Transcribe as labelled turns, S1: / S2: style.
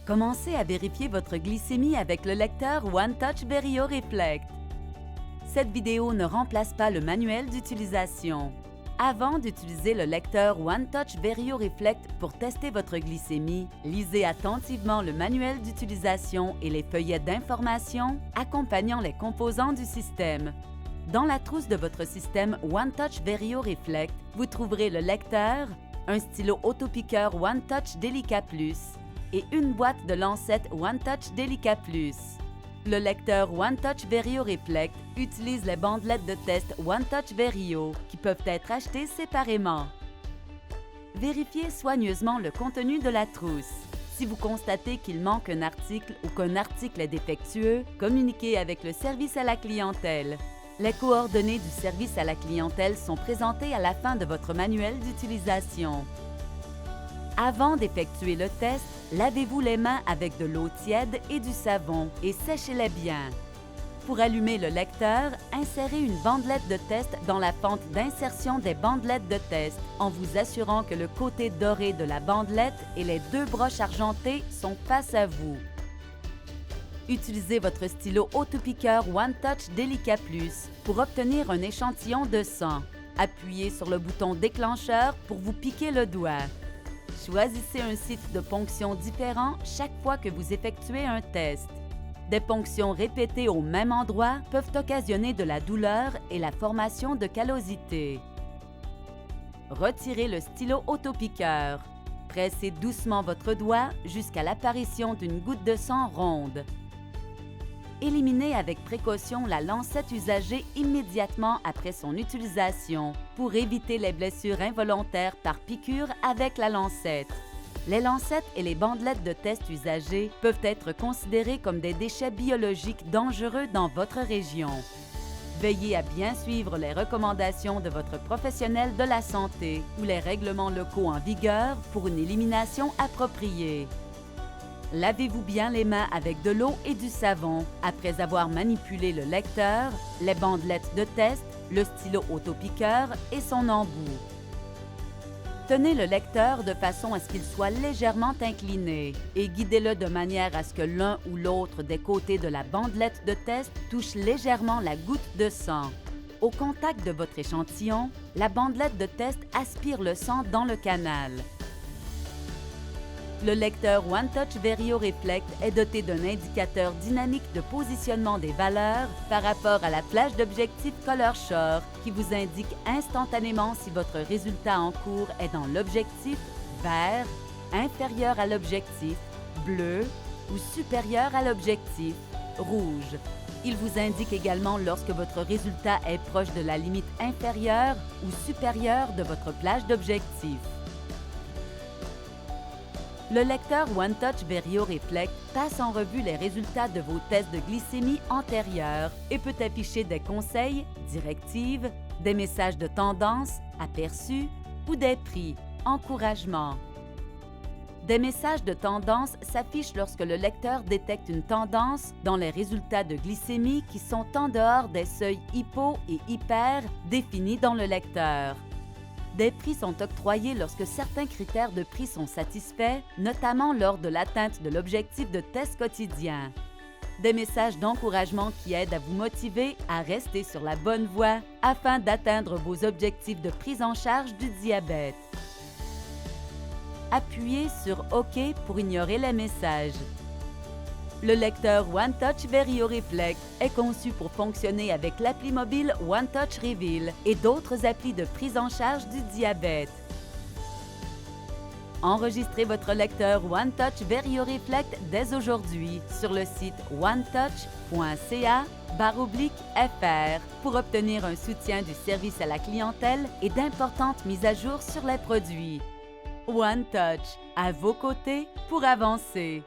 S1: Commencez à vérifier votre glycémie avec le lecteur OneTouch VerioReflect. Cette vidéo ne remplace pas le manuel d'utilisation. Avant d'utiliser le lecteur OneTouch VerioReflect pour tester votre glycémie, lisez attentivement le manuel d'utilisation et les feuillets d'information accompagnant les composants du système. Dans la trousse de votre système OneTouch VerioReflect, vous trouverez le lecteur, un stylo autopiqueur OneTouch Delica Plus et une boîte de lancettes OneTouch Delica Plus. Le lecteur OneTouch VerioReflect utilise les bandelettes de test OneTouch Verio qui peuvent être achetées séparément. Vérifiez soigneusement le contenu de la trousse. Si vous constatez qu'il manque un article ou qu'un article est défectueux, communiquez avec le service à la clientèle. Les coordonnées du service à la clientèle sont présentées à la fin de votre manuel d'utilisation. Avant d'effectuer le test, lavez-vous les mains avec de l'eau tiède et du savon et séchez-les bien. Pour allumer le lecteur, insérez une bandelette de test dans la fente d'insertion des bandelettes de test en vous assurant que le côté doré de la bandelette et les deux broches argentées sont face à vous. Utilisez votre stylo autopiqueur OneTouch Delica Plus pour obtenir un échantillon de sang. Appuyez sur le bouton déclencheur pour vous piquer le doigt. Choisissez un site de ponction différent chaque fois que vous effectuez un test. Des ponctions répétées au même endroit peuvent occasionner de la douleur et la formation de callosité. Retirez le stylo autopiqueur. Pressez doucement votre doigt jusqu'à l'apparition d'une goutte de sang ronde. Éliminez avec précaution la lancette usagée immédiatement après son utilisation pour éviter les blessures involontaires par piqûre avec la lancette. Les lancettes et les bandelettes de test usagées peuvent être considérées comme des déchets biologiques dangereux dans votre région. Veillez à bien suivre les recommandations de votre professionnel de la santé ou les règlements locaux en vigueur pour une élimination appropriée. Lavez-vous bien les mains avec de l'eau et du savon après avoir manipulé le lecteur, les bandelettes de test, le stylo autopiqueur et son embout. Tenez le lecteur de façon à ce qu'il soit légèrement incliné et guidez-le de manière à ce que l'un ou l'autre des côtés de la bandelette de test touche légèrement la goutte de sang. Au contact de votre échantillon, la bandelette de test aspire le sang dans le canal. Le lecteur OneTouch VerioReflect est doté d'un indicateur dynamique de positionnement des valeurs par rapport à la plage d'objectif Color Shore qui vous indique instantanément si votre résultat en cours est dans l'objectif vert, inférieur à l'objectif bleu ou supérieur à l'objectif rouge. Il vous indique également lorsque votre résultat est proche de la limite inférieure ou supérieure de votre plage d'objectif. Le lecteur OneTouch VerioReflect passe en revue les résultats de vos tests de glycémie antérieurs et peut afficher des conseils, directives, des messages de tendance, aperçus ou des prix, encouragements. Des messages de tendance s'affichent lorsque le lecteur détecte une tendance dans les résultats de glycémie qui sont en dehors des seuils hypo et hyper définis dans le lecteur. Des prix sont octroyés lorsque certains critères de prix sont satisfaits, notamment lors de l'atteinte de l'objectif de test quotidien. Des messages d'encouragement qui aident à vous motiver à rester sur la bonne voie afin d'atteindre vos objectifs de prise en charge du diabète. Appuyez sur OK pour ignorer les messages. Le lecteur OneTouch VerioReflect est conçu pour fonctionner avec l'appli mobile OneTouch Reveal et d'autres applis de prise en charge du diabète. Enregistrez votre lecteur OneTouch VerioReflect dès aujourd'hui sur le site onetouch.ca/fr pour obtenir un soutien du service à la clientèle et d'importantes mises à jour sur les produits. OneTouch, à vos côtés pour avancer.